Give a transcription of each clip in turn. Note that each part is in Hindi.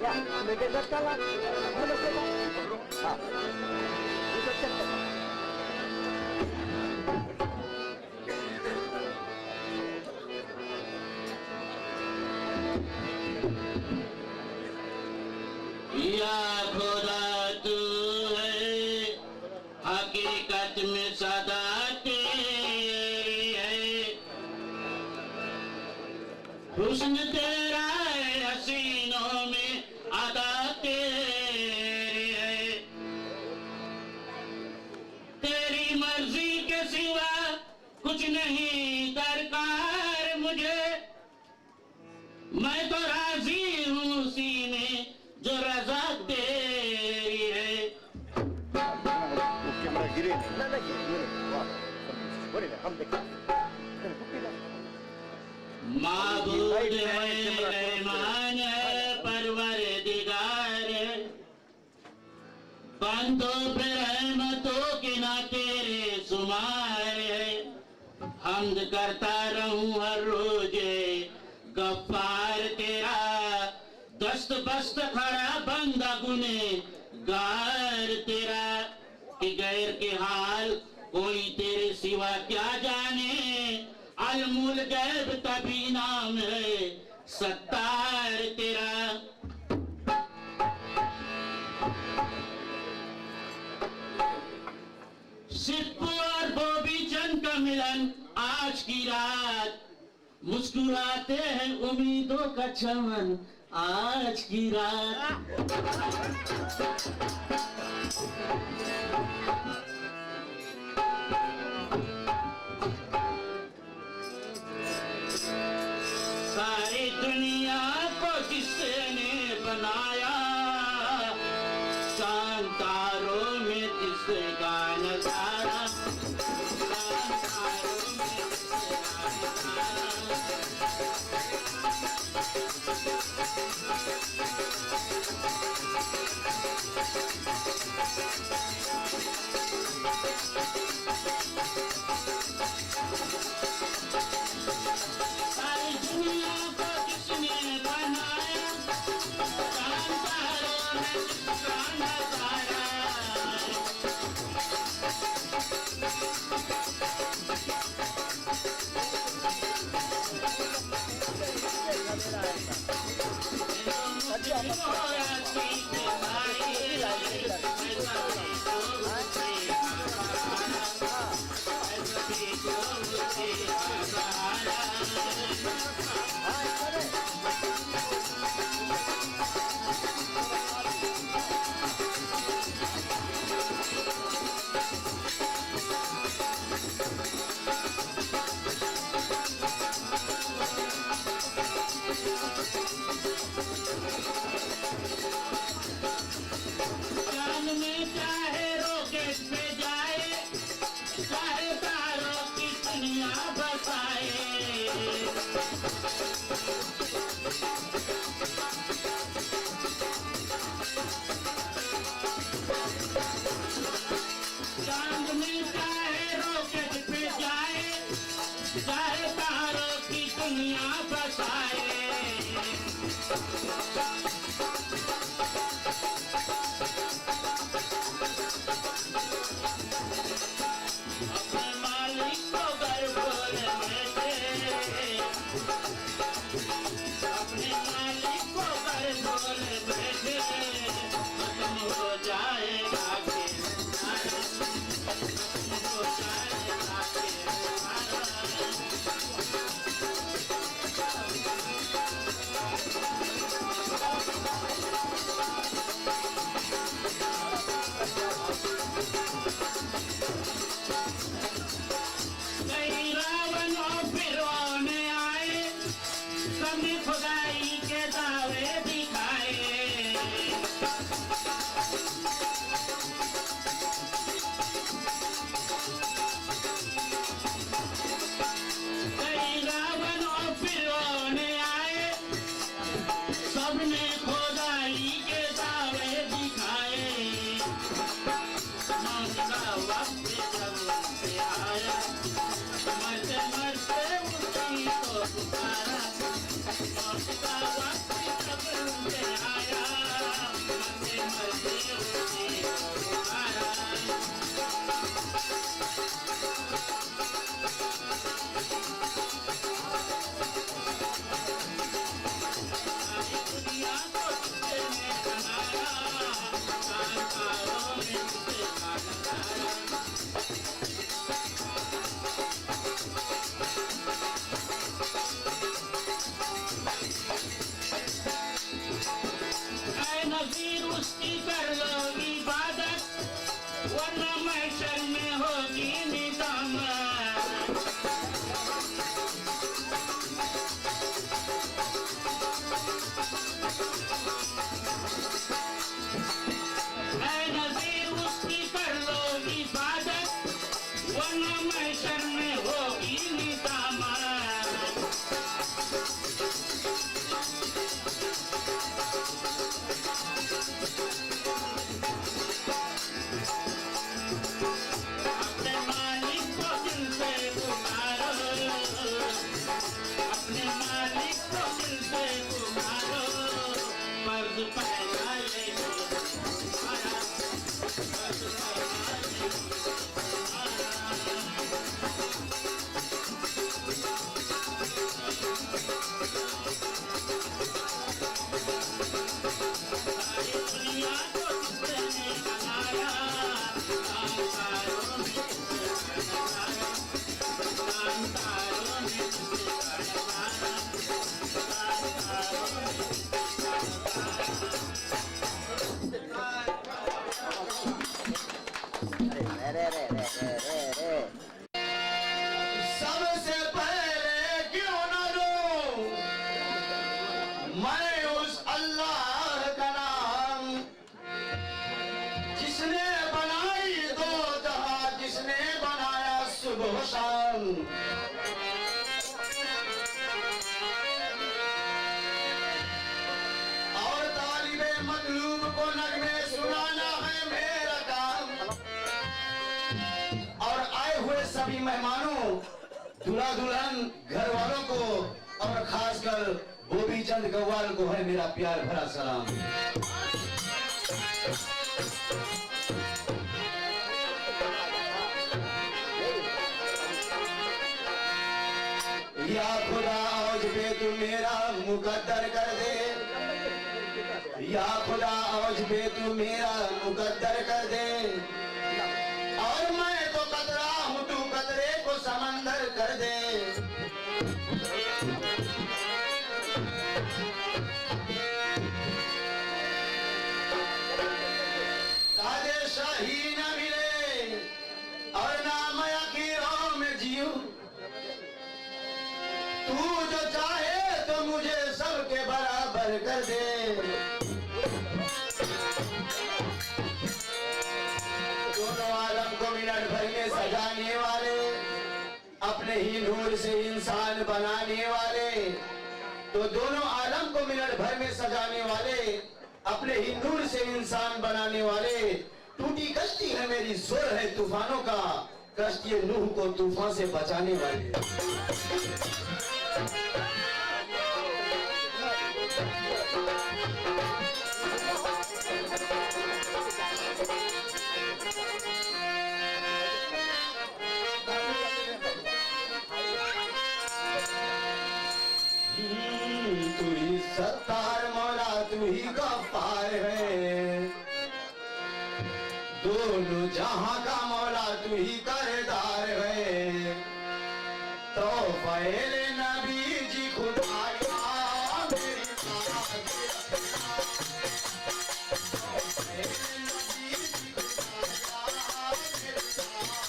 Ya, me quedé acá la... No lo sé. Ah. Eso es cierto. या खुदा तू है हकीकत में सदा तेरी है हुस्न तेरा है हसीनों में अदा तेरी है तेरी मर्जी के सिवा कुछ नहीं दरकार मुझे मैं तो राजी हूँ उसी में जो रजा तेरी है कैमरा गिरे ना ना गिरे वाह बोले ना हम देखते माबूद है रहमान है परवरदिगार है बंदों पे रहमतों के ना तेरे शुमार है हम्द करता रहूं हर रोजे गफ्फार तेरा दस्त बस्त खड़ा बंदा गुने गार तेरा कि गैर के हाल कोई तेरे सिवा क्या जाने अलमुल गैब तभी नाम है सत्तार तेरा सिप्पू और बोबी चंद का मिलन आज की रात मुस्कुराते हैं उम्मीदों का चमन आज की रात सारी दुनिया को जिसने बनाया चांद तारों में किसका नजारा सारी दुनिया को किसने बनाया चांद तारों में किसका नजारा चांद में चाहे रॉकेट पे जाए चाहे तारों की दुनिया बसाए चांद में चाहे रॉकेट पे जाए चाहे तारों की दुनिया बसाए अपने मालिक को घर बोले बैठे अपने मालिक को घर बोले बैठे खत्म हो जाएगा खत्म हो जाएगा कई रावण और फिरौन आए सबने खुदाई के दावे दिखाए कई रावण और फिरौन आए सबने खुदाई के दावे दिखाए मौत का वक्त जब से आया मरते मरते उसी को पुकारा मौत का वक्त जब से आया बस पहला ये आया, बस पहला ये सारी दुनिया को किसने बनाया, तारों में तारों ने सबसे पहले क्यों न लूं मैं उस अल्लाह का नाम, जिसने बनाई दो जहां, जिसने बनाया सुबह शाम। और तालिबे मतलूब को नगमे सुनाना है मेरा काम। और आए हुए सभी मेहमानों, दूल्हा दुल्हन, घर वालों को और खासकर बोबी चंद गव्वाल को है मेरा प्यार भरा सलाम। या खुदा औज पे तू मेरा मुकद्दर कर दे, या खुदा औज पे तू मेरा मुकद्दर कर दे। और मैं तो कतरा हूँ, तू कतरे को समंदर कर दे। ताजे शाही न मिले और ना मैं आखिरों में जीऊं, तू जो चाहे तो मुझे सबके बराबर कर दे। दोनों आलम को मिनट भर में सजाने वाले, अपने ही नूर से इंसान बनाने वाले, तो दोनों आलम को मिनट भर में सजाने वाले, अपने ही नूर से इंसान बनाने वाले। टूटी कश्ती है मेरी, जोर है तूफानों का, कश्ती नूह को तूफान से बचाने वाले। तू ही सत्तार मौला, तू ही गफ्फार है, दोनों जहां का मौला तू ही करदार है। तो पहले नबी जी खुदाया मेरी बात, पहले नबी जी खुदाया मेरी बात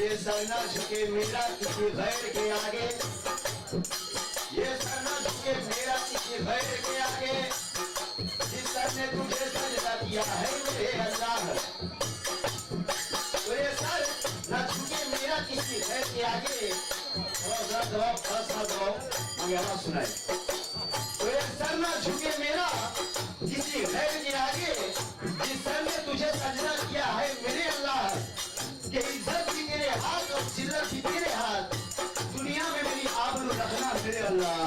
ये सर न झुके मेरा किसी गैर के आगे, ये सर न झुके मेरा किसी गैर के आगे, जिस सर ने तुझे सजदा किया है मेरे अल्लाह, तो ये सर न झुके मेरा किसी गैर के आगे। सुनाए, तो ये सर न झुके मेरा किसी गैर के आगे, जिस सर ने तुझे सजदा किया है मेरे अल्लाह, कि इज्जत भी मेरे हाथ और जिल्लत भी मेरे हाथ, दुनिया में मेरी आबरू रखना मेरे अल्लाह।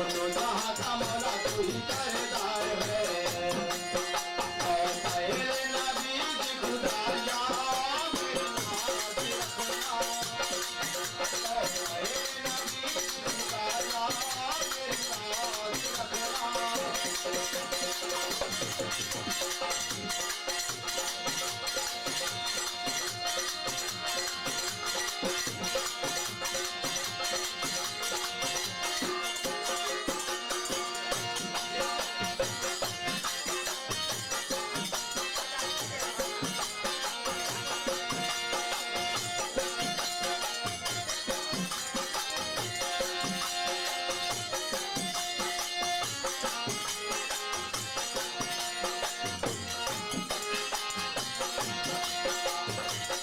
दोनों जहां का मौला तू ही पहरेदार है। और पहले नबी की खुदाया मेरी नाज रखना। और पहले नबी की खुदाया मेरी नाज रखना।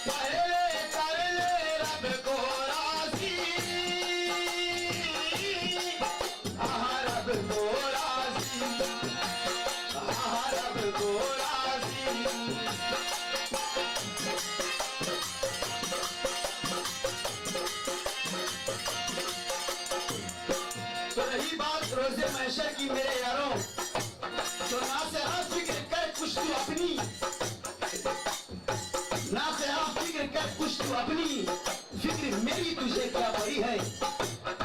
पहले कर ले रब को राज़ी, रब को राज़ी, रब को राज़ी। तो रही बात रोज़े महशर की मेरे यारों, तो ना से आप फिक्र कर कुछ तू अपनी, ना से आप फिक्र कर कुछ तू अपनी, फिक्र मेरी तुझे क्या पड़ी है।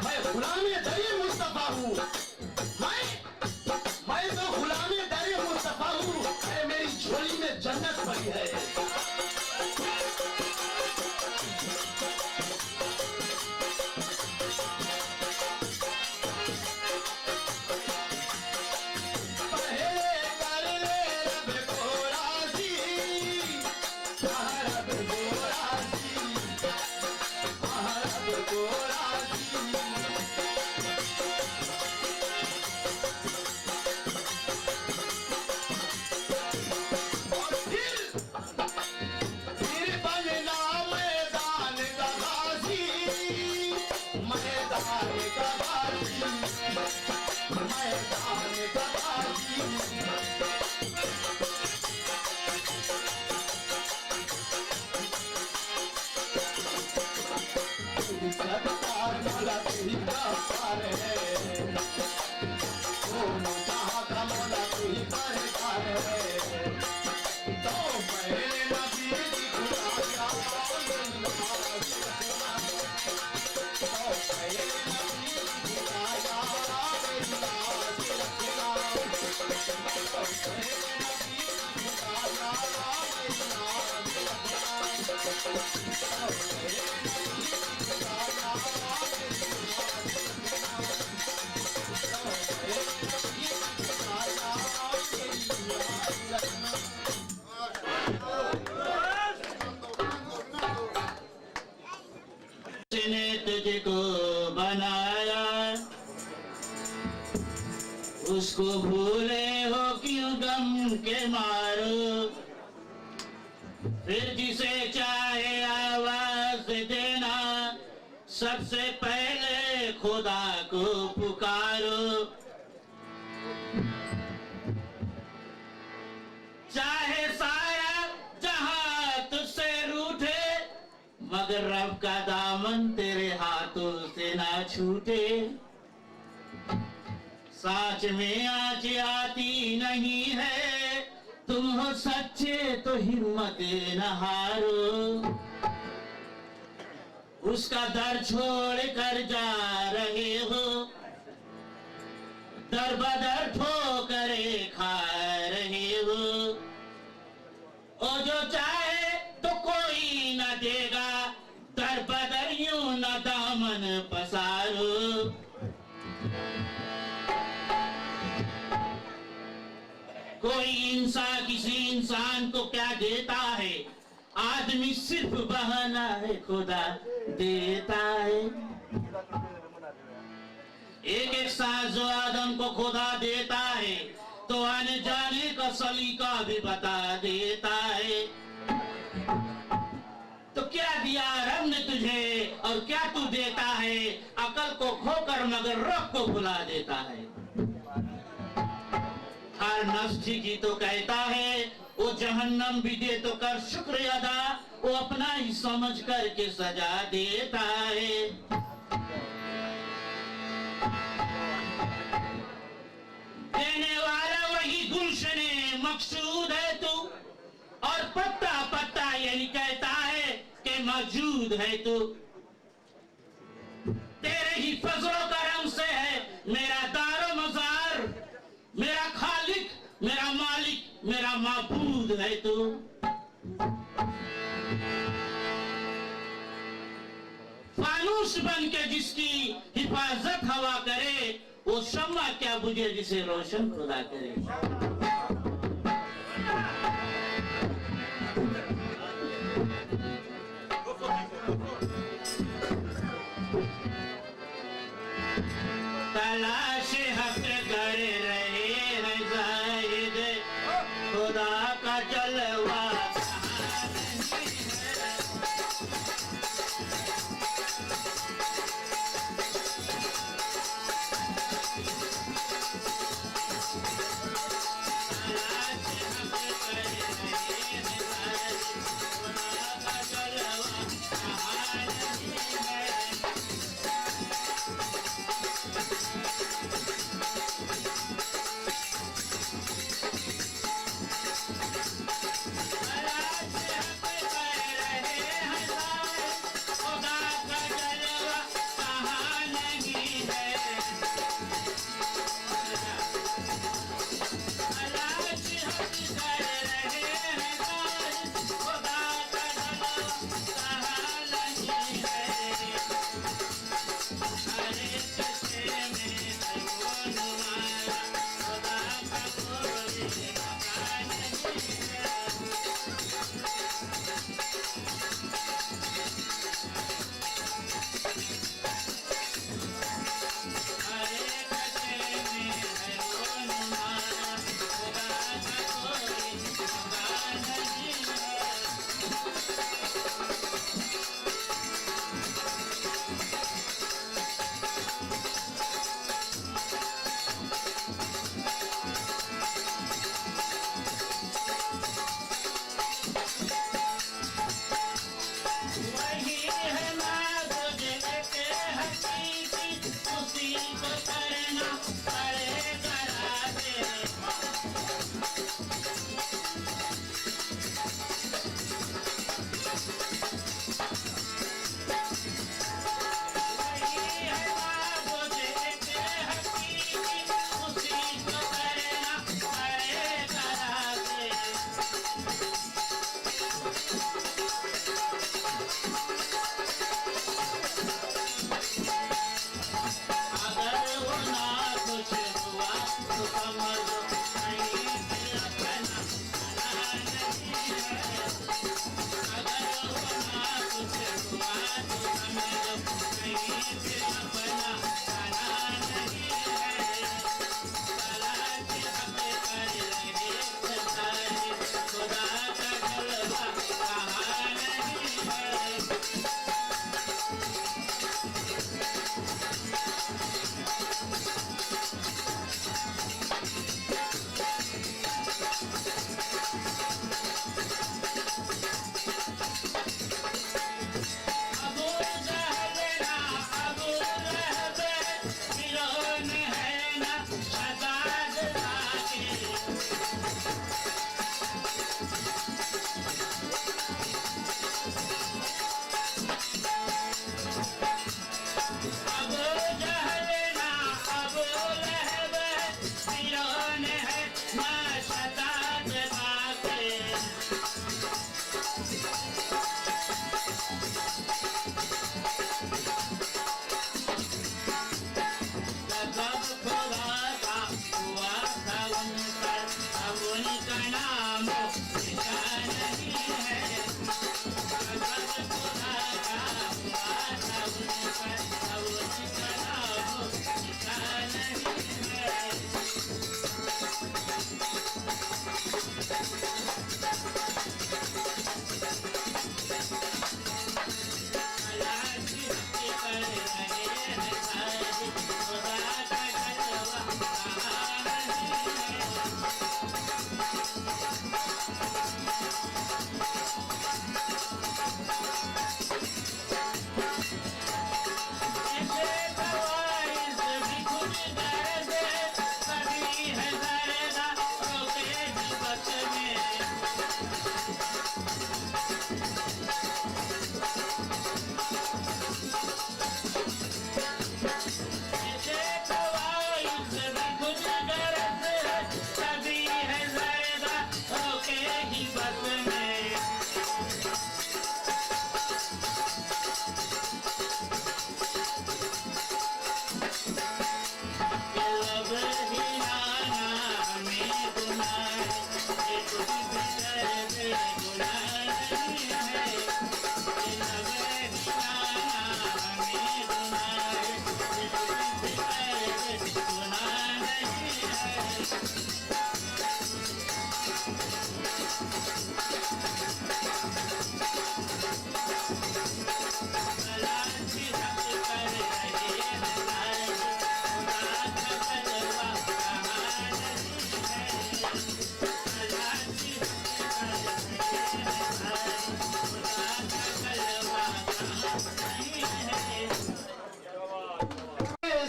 मैं गुलामे दरे मुस्तफा हूँ, मैं तो गुलामे दरे मुस्तफा हूँ। अरे मेरी झोली में जन्नत पड़ी है। पहले कर ले रब को राज़ी, रब को राज़ी, रब को राज़ी। और फिर बनना मैदान का गाज़ी, मैदान का गाज़ी, मैदान का गाज़ी। सरकार मौला तेरी गफ्फार है, दोनों जहां का मौला तू ही पहरेदार है। तो पहले नबी की खुदाया मेरी नाज रखना। तो पहले नबी की खुदाया मेरी नाज रखना। तो पहले नबी की खुदाया मेरी नाज रखना। तो पहले जिसने तुझको बनाया, उसको भूले हो क्यों गम के मारो। फिर जिसे चाहे आवाज देना, सबसे पहले खुदा को पुकारो। चाहे सारा जहां तुझसे रूठे, मगर रब का दामन तेरे हाथों से ना छूटे। सांच में आँच आती नहीं है, तुम हो सच्चे तो हिम्मत न हारो। उसका दर छोड़ कर जा रहे हो, दर बदर ठोकरे खा रहे हो। और जो चाहे तो कोई न देगा, दर बदर यूं न दामन पसारो। कोई इंसान किसी इंसान को क्या देता है, आदमी सिर्फ बहाना है, खुदा देता है। एक एक सांस जो आदम को खुदा देता है, तो आने जाने का सलीका भी बता देता है। तो क्या दिया रब ने तुझे और क्या तू देता है, अकल को खोकर मगर रब को भुला देता है। हर नफ्स की तो कहता है, वो जहन्नम भी दे तो कर शुक्र अदा, वो अपना ही समझ करके सजा देता है। मकसूद है तू, और पत्ता पत्ता यही कहता है कि मौजूद है तू। तेरे ही फजलों करम से है मेरा दारो मजार, मेरा खालिक, मेरा मालिक, मेरा माबूद है तू। फानूस बन के जिसकी हिफाजत हवा करे, वो शम्मा क्या बुझे जिसे रोशन खुदा करे। तलाश हक गड़े रहे हैं जाहिद, खुदा का जलवा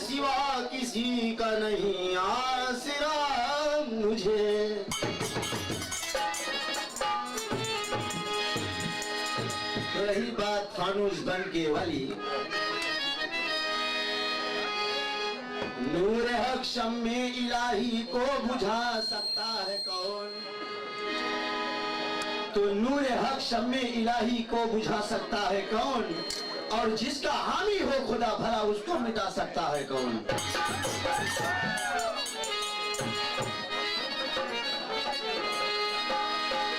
सिवा किसी का नहीं आसरा मुझे। रही बात फानूस बन के वाली, नूर हक शम्मे इलाही को बुझा सकता है कौन? तो नूर हक शम्मे इलाही को बुझा सकता है कौन? और जिसका हामी हो खुदा भला उसको मिटा सकता है कौन?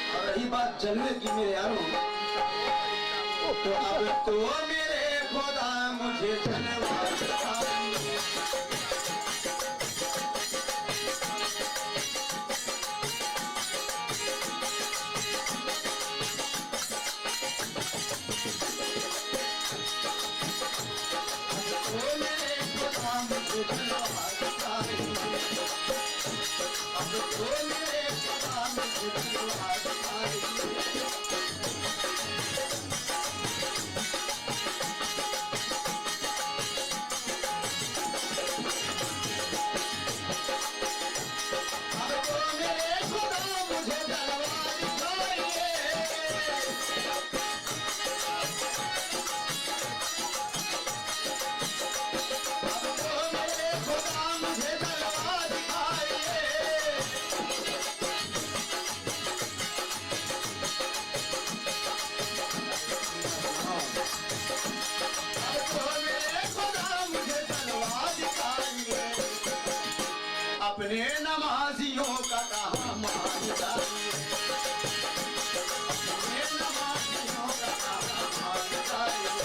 और रही बात जलवे की मेरे यारों, तो अब तो मेरे खुदा मुझे जलवा दिखाई। अपने नमाजियों का कहा मान जाइए, अपने नमाजियों का कहा मान जाइए।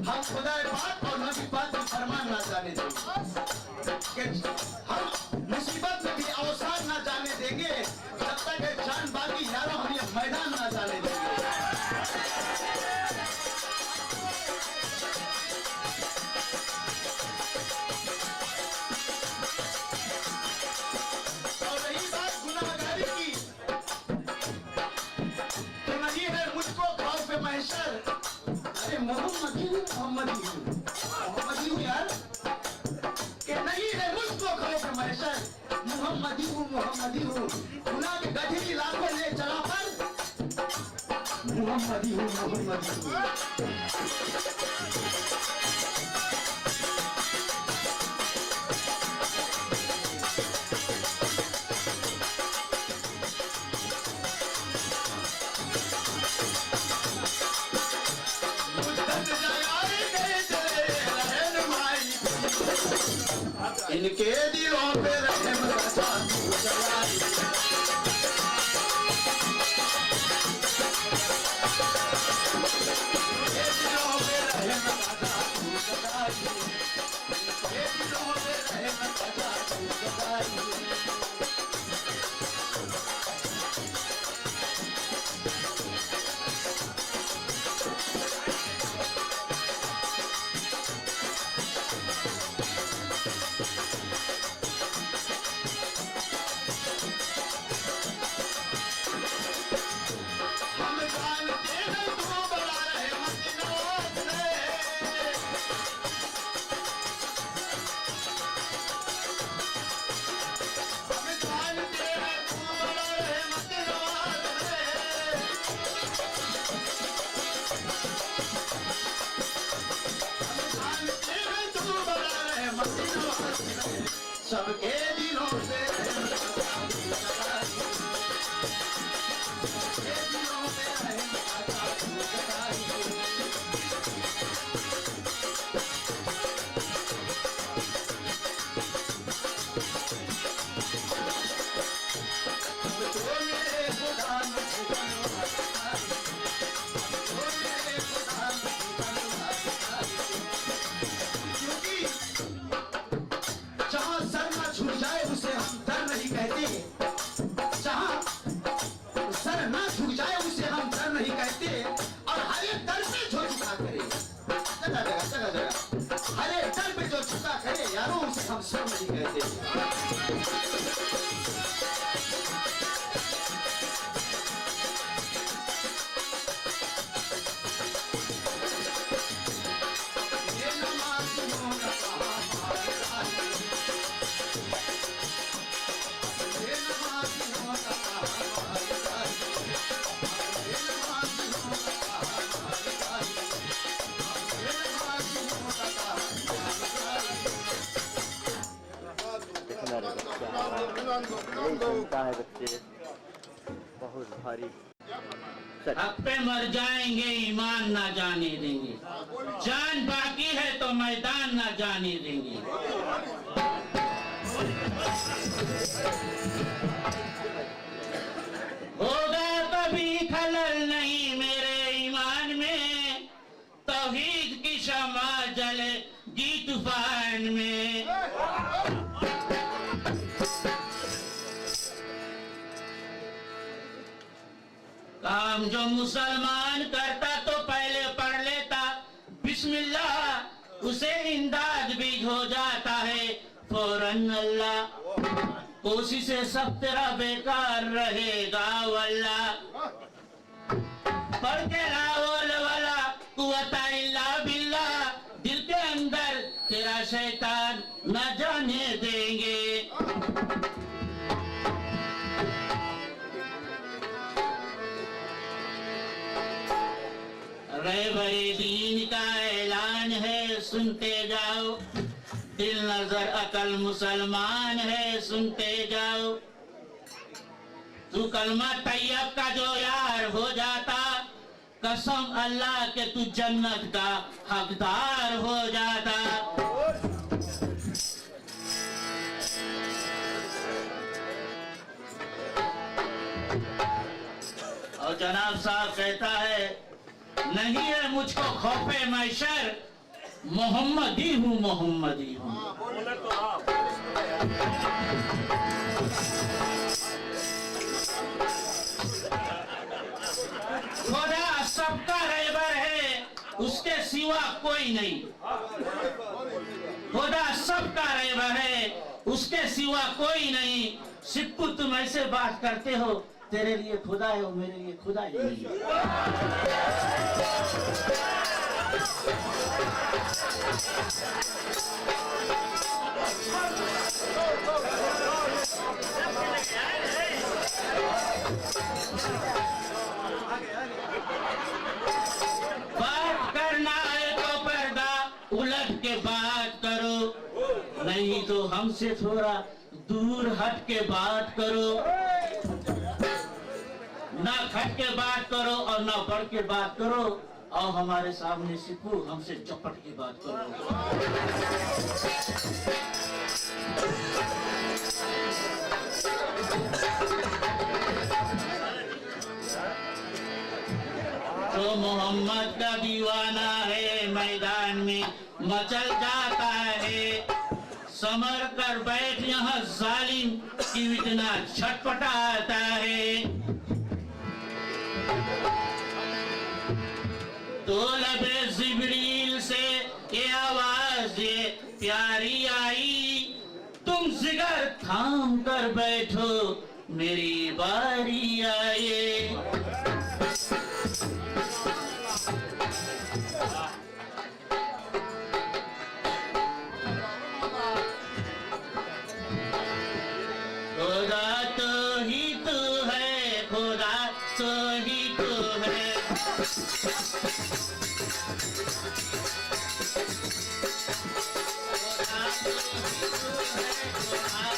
हम खुदा पाक और नबी पाक की फरमान ना जाने देंगे, हम मुसीबत में भी अवसाद ना जाने देंगे, जब तक जान बाकी यारों हम ये मैदान ना जाने देंगे। और रही बात गुनाहगारी की, तो नहीं है मुझको खौफ महशर। अरे मोहम्मदी हूँ यार, कि नहीं है मुझको खौफ महशर। मोहम्मदी हूँ गुनाह के गठरी लाखों ले चला पर मोहम्मदी हूँ। इनके दिलों पे रहम का चांदू जलाई, इनके दिलों पे रहम का चांदू जलाई, इनके दिलों पे रहम का चांदू जलाई। सबके दिलों से यारों उसे हम सब नहीं कहते। सुनता है बच्चे बहुत भारी। हक पे मर जाएंगे ईमान ना जाने देंगे, जान बाकी है तो मैदान ना जाने देंगे। होगा कभी खलल नहीं मेरे ईमान में, तौहीद की शमा जलेगी तूफान में। काम जो मुसलमान करता तो पहले पढ़ लेता बिस्मिल्लाह, उसे इमदाद भी हो जाता है फौरन अल्लाह। कोशिशें सब तेरा बेकार रहेगा वल्लाह, पढ़ के ला वला कुव्वता इल्ला बिल्लाह, दिल के अंदर तेरा शैतान न जाने देंगे। रहबरे दीन का ऐलान है सुनते जाओ, दिल नजर अकल मुसलमान है सुनते जाओ। तू कलमा तैयब का जो यार हो जाता, कसम अल्लाह के तू जन्नत का हकदार हो जाता। और जनाब साहब कहता है नहीं है मुझको खौफे मैशर, मोहम्मदी हूँ मोहम्मदी हूँ। खुदा सबका रहबर है उसके सिवा कोई नहीं, खुदा सबका रहबर है उसके सिवा कोई नहीं। सिप्पू तुम ऐसे बात करते हो, तेरे लिए खुदा है और मेरे लिए खुदा ही नहीं। बात करना है तो पर्दा उलट के बात करो, नहीं तो हमसे थोड़ा दूर हट के बात करो। ना खट के बात करो और ना बढ़ के बात करो, और हमारे सामने सिप्पू हमसे चौपट की बात करो। तो मोहम्मद का दीवाना है मैदान में मचल जाता है, समर कर बैठ यहाँ जालिम की इतना छटपटाता है। तो लबे जिब्रील से ये आवाज ये प्यारी आई, तुम जिगर थाम कर बैठो मेरी बारी आए। खुदा तो ही तू है, खुदा तो ही तू है। खुदा तो ही तू है, खुदा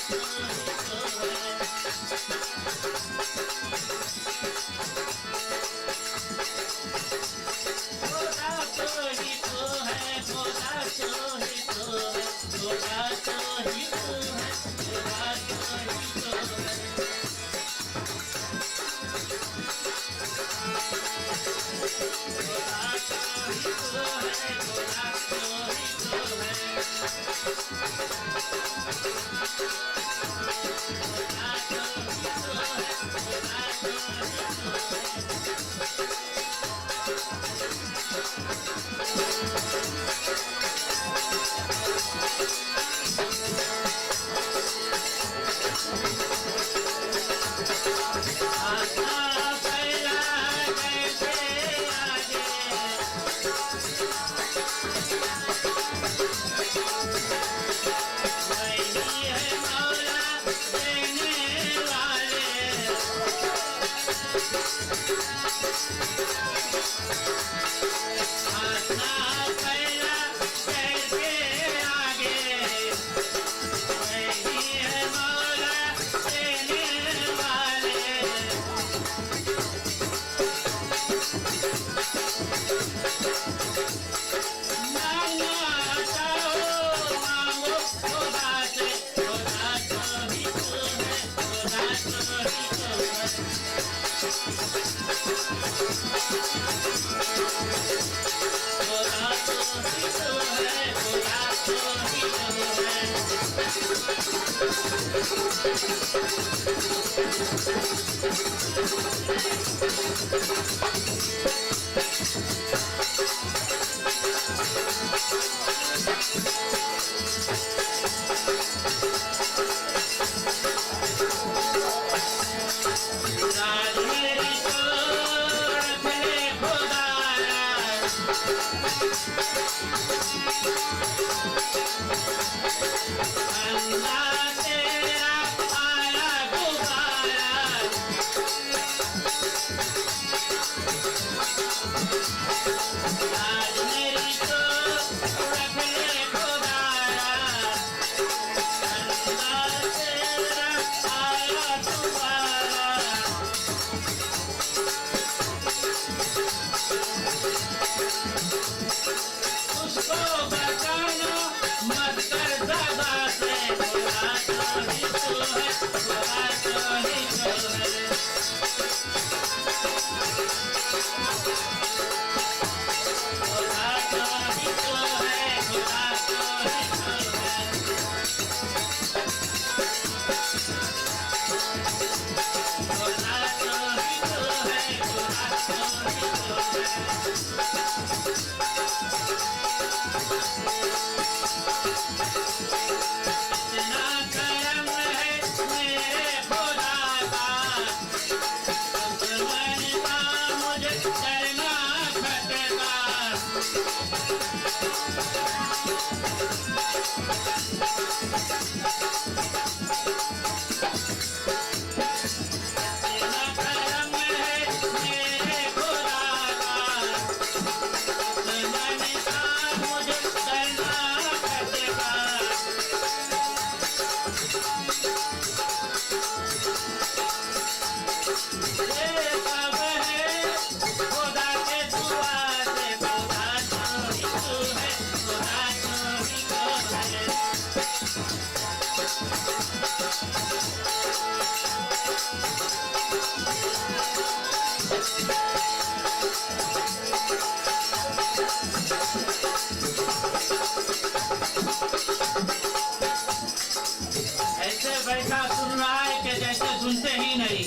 बैठा सुन रहा है कि जैसे सुनते ही नहीं,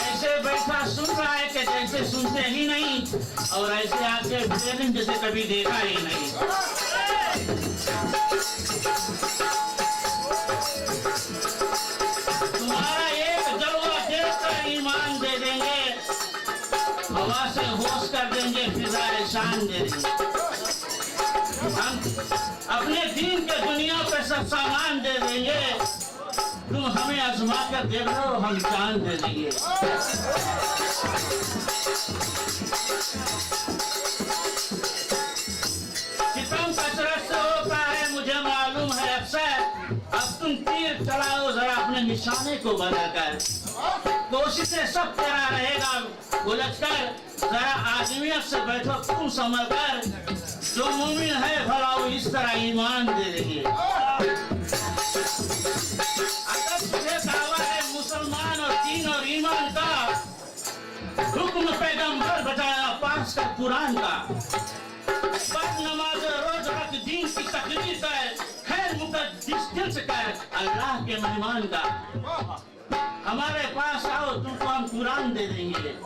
ऐसे बैठा सुन रहा है कि जैसे सुनते ही नहीं, और ऐसे आके बेरिंग जैसे कभी देखा ही नहीं। तुम्हारा एक जलवा देखकर ईमान दे देंगे, हवा से होश कर देंगे, फिजा शान दे देंगे। हम अपने दीन के दुनिया पे सब सामान दे देंगे, तुम हमें आजमा कर देख लो, हम जान दे देंगे। सितम कसरत से होता है मुझे मालूम है अक्सर, अब तुम तीर चलाओ जरा अपने निशाने को बदलकर, कोशिशें सब तेरा रहेगा उलझकर, जरा आदमियत से बैठो तुम संभल कर, जो मुमिन है भला वो इस तरह ईमान दे देंगे। अगर तुझे दावा है मुसलमान और दीन और ईमान का, हुक्म पैगंबर बताया पास का कुरान का, बद नमाज रोज रख दीन की तकरीर कर, खैर मुकद्दस दिल से कर अल्लाह के मेहमान का, हमारे पास आओ तुमको हम कुरान दे देंगे।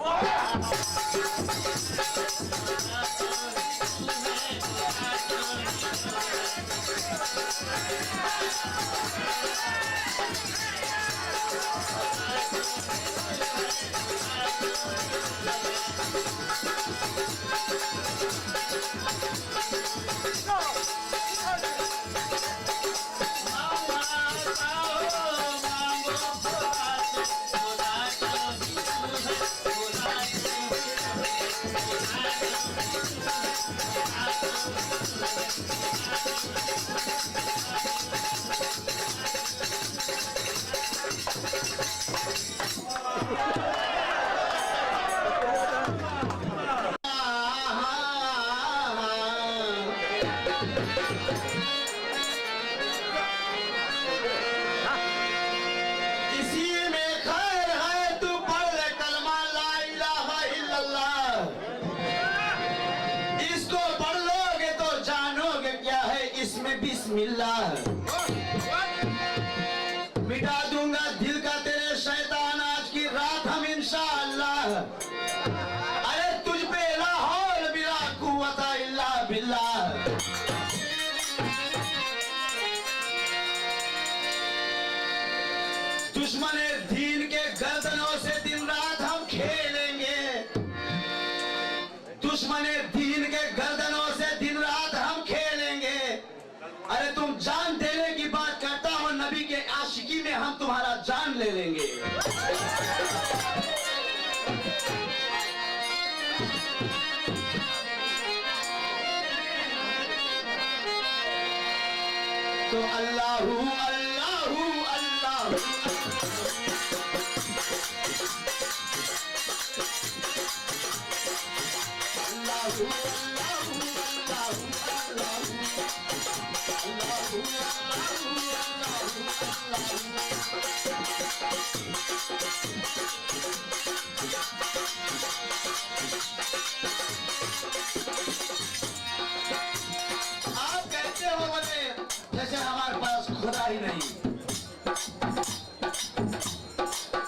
इसी में खैर है, तू पढ़ ले कलमा ला इलाहा इल्लल्लाह। इसको पढ़ लोगे तो जानोगे क्या है इसमें बिस्मिल्लाह। मिटा दूंगा दिल का तेरे शैतान आज की रात हम इंशाअल्लाह। अरे तुझ पे ला हौल बिला कुव्वता इल्ला बिल्लाह। दुश्मन दीन के गर्दनों से दिन रात हम खेलेंगे। दुश्मन दीन के गर्दनों से दिन रात हम खेलेंगे। अरे तुम जान देने की बात करता हो, नबी के आशिकी में हम तुम्हारा जान ले लेंगे। तो अल्लाहू अल्लाहू अल्लाहू अल्लाहू अल्लाहू अल्लाहू अल्लाहू आप कहते हो बोले जैसे हमारे पास खुदाई नहीं।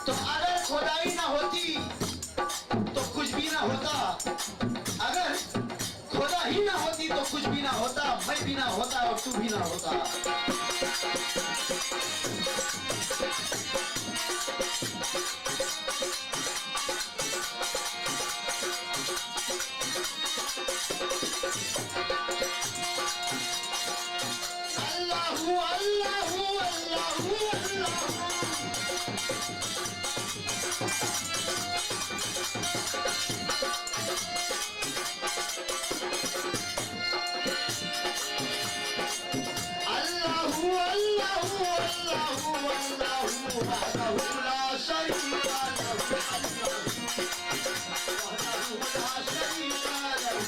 तो अगर खुदाई ना होती तो कुछ भी ना होता। अगर खुदा ही ना होती तो कुछ भी ना होता, मैं भी ना होता और तू भी ना होता। अल्लाहू अल्लाहू अल्लाहू अल्लाहू अल्लाहू अल्लाहू अल्लाहू अल्लाहू वहदहू ला शरीका लहू वहदहू ला शरीका लहू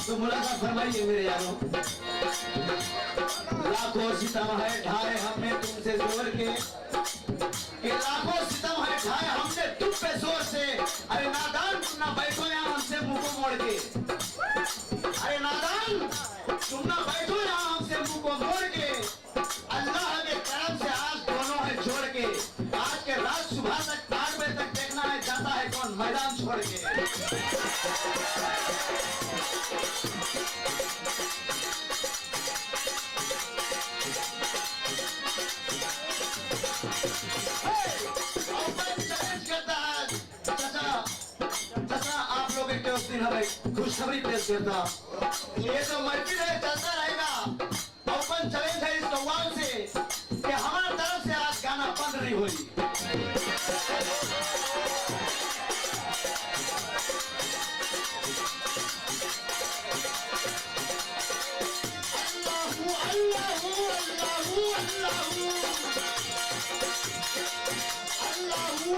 तो मुलाकात फरमाइए मेरे यारों। लाखों सितम है ढाए हमने तुमसे जोर के, कि लाखों सितम है ढाए हमने तुम पे जोर से। अरे नादान तुम ना बैठो यहाँ हमसे मुंह को मोड़ के। अरे नादान तुम ना बैठो यहाँ हमसे मुंह को मोड़ के। अल्लाह के तरफ से आज दोनों है जोड़ के। आज के रात सुबह तक 8 बजे तक देखना है जाता है कौन मैदान छोड़ के। खुशखबरी पेश करता, ये तो मस्जिद है चलता रहेगा। ओपन चैलेंज है इस कव्वाल से कि हमारी तरफ से आज गाना बंद नहीं हुई। अल्लाहू अल्लाहू अल्लाहू अल्लाहू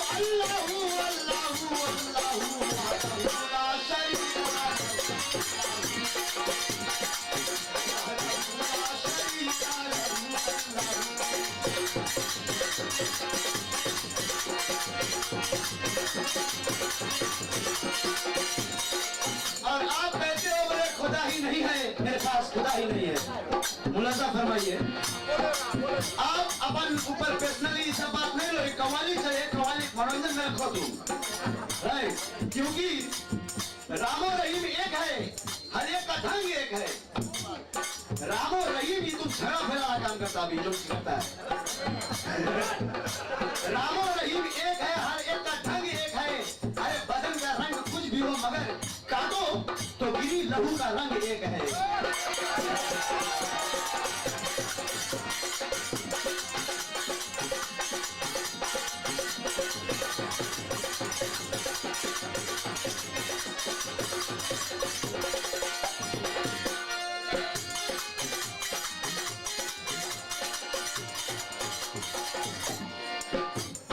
और आप कहते हो बोले खुदा ही नहीं है, मेरे पास खुदा ही नहीं है। मुलाजा फरमाइए, आप अपन ऊपर पर्सनली सब बात नहीं लो, कवाली चाहिए, कवाली मनोरंजन में रखो तुम, राइट? क्योंकि रामो रहीम एक है, हर एक का ढंग एक है। रामो रहीम ही तुम छड़ा फैलाना काम करता भी जो करता है। रामो रहीम एक है, हर एक का ढंग एक है। अरे बदन का रंग कुछ भी हो मगर काटो तो गिरी लहू का रंग एक है।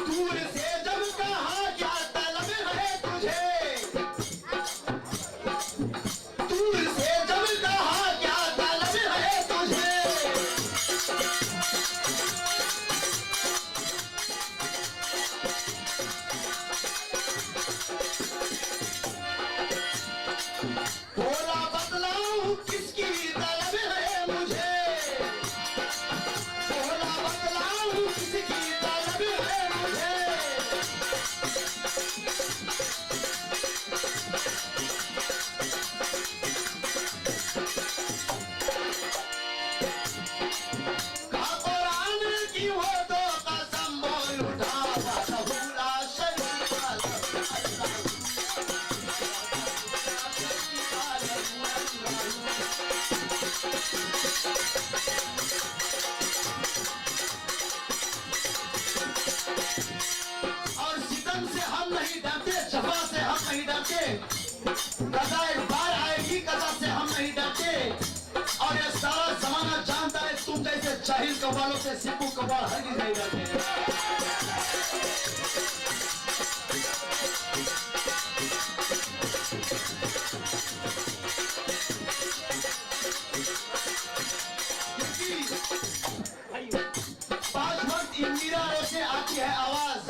दूर से जब कहा क्या तलब है तुझे, दूर से जब कहा क्या तलब है तुझे, बोला बतलाऊं किसकी तलब है मुझे, बोला बतलाऊं किसकी तलब है मुझे। कुरान की हो तो कसम बोल उठा, भूला शरीफ और सितम से हम नहीं डरते, जफा से हम नहीं डरते, कदा एक बार आएगी, कदा से हम नहीं डरते। और ये सारा जमाना जानता है तुम जैसे जाहिल कव्वालों से सिप्पू कव्वाल हरगिज़ नहीं डरते। पांच वक्त इन मीनारों से आती है आवाज,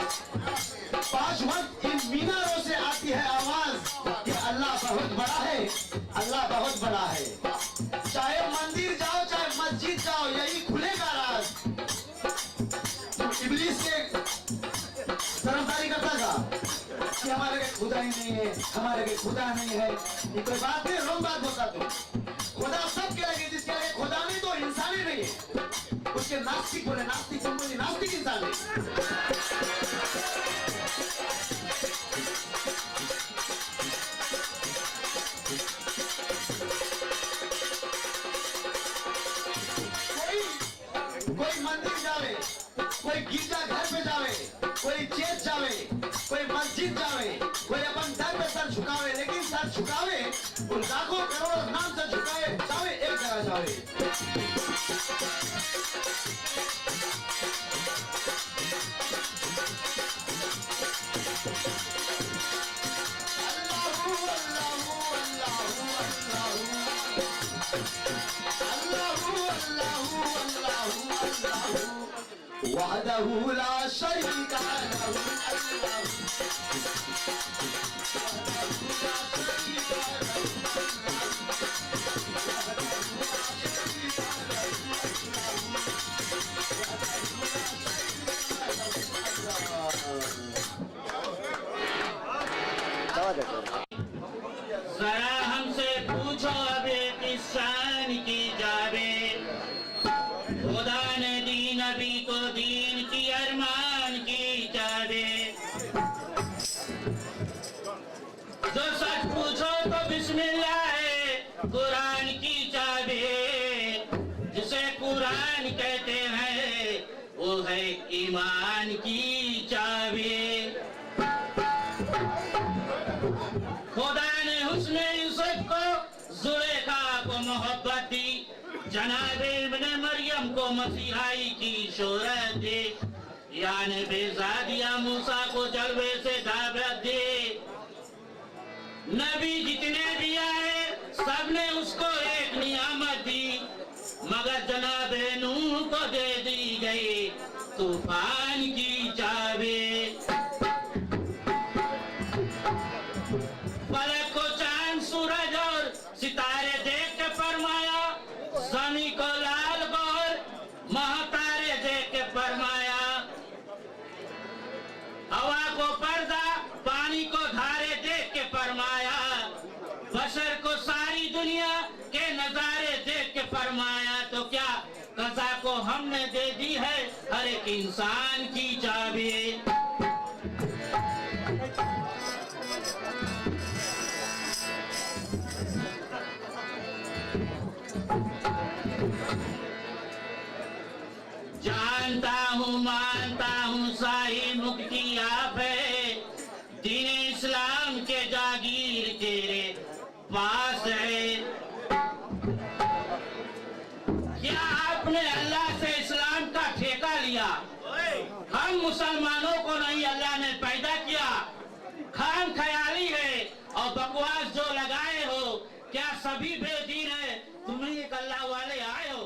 पांच वक्त इन मीनारों से आती है आवाज कि अल्लाह बहुत बड़ा है, अल्लाह बहुत बड़ा है। चाहे मंदिर जाओ चाहे मस्जिद जाओ, यही खुलेगा राज। इब्लीस के तरफदारी करता था कि हमारे के खुदा ही नहीं है, हमारे के खुदा नहीं है। ये कोई बात नहीं, रोंग बात बोलता तुम। खुदा सबके लगे, जिसके लगे खुदा नहीं तो इंसान ही नहीं है। उसके नास्तिक बोले, नास्तिक तुम बोले, नास्तिक इंसान नहीं। कोई मंदिर जावे, कोई गिरजा घर पे जावे, कोई चर्च जावे, कोई मस्जिद जावे, कोई अपन दर पे सर झुकावे, लेकिन सर झुकावे उन लाखों करोड़ों नाम से झुकावे, जावे एक जगह जावे। अल्लाहू अल्लाहू अल्लाहू अल्लाहू अल्लाहू अल्लाहू अल्लाहू वहदहू ला शरीका लहू, अल्लाहू जरा हमसे पूछो अब किस शान की जावे, खुदा ने दी नबी को दीन की अरमान की जावे। जो सच पूछो तो बिस्मिल्लाह है कुरान की जावे, जिसे कुरान कहते हैं वो है ईमान की चाबी। खुदा ने हुस्न यूसुफ को जुलेखा को मोहब्बत दी, जनाबे इब्ने मरियम को मसीहाई की शोहरत दी। या ने भेजा दिया मूसा को जलवे से दावत दे। नबी जितने भी आए सबने उसको एक नियामत दी, मगर जनाब नूह को दे दी गई तूफान की चाबी। फलक को चांद सूरज और सितारे देख के फरमाया, जमी को लाल गौर महतारे देख के फरमाया, हवा को पर्दा पानी को धारे देख के फरमाया, बशर को सारी दुनिया के नजारे देख के फरमाया। तो क्या कज़ा को हमने दे दी है हर एक इंसान की चाबी। जानता हूँ मानता हूँ शाही मुक्ति आप है, दीन इस्लाम के जागीर तेरे पास है। क्या आपने अल्लाह से इस्लाम का ठेका लिया? हम मुसलमानों को नहीं अल्लाह ने पैदा किया, खाम ख्याली है और बकवास जो लगाए हो, क्या सभी बेदीन है? तुम ही एक अल्लाह वाले आए हो।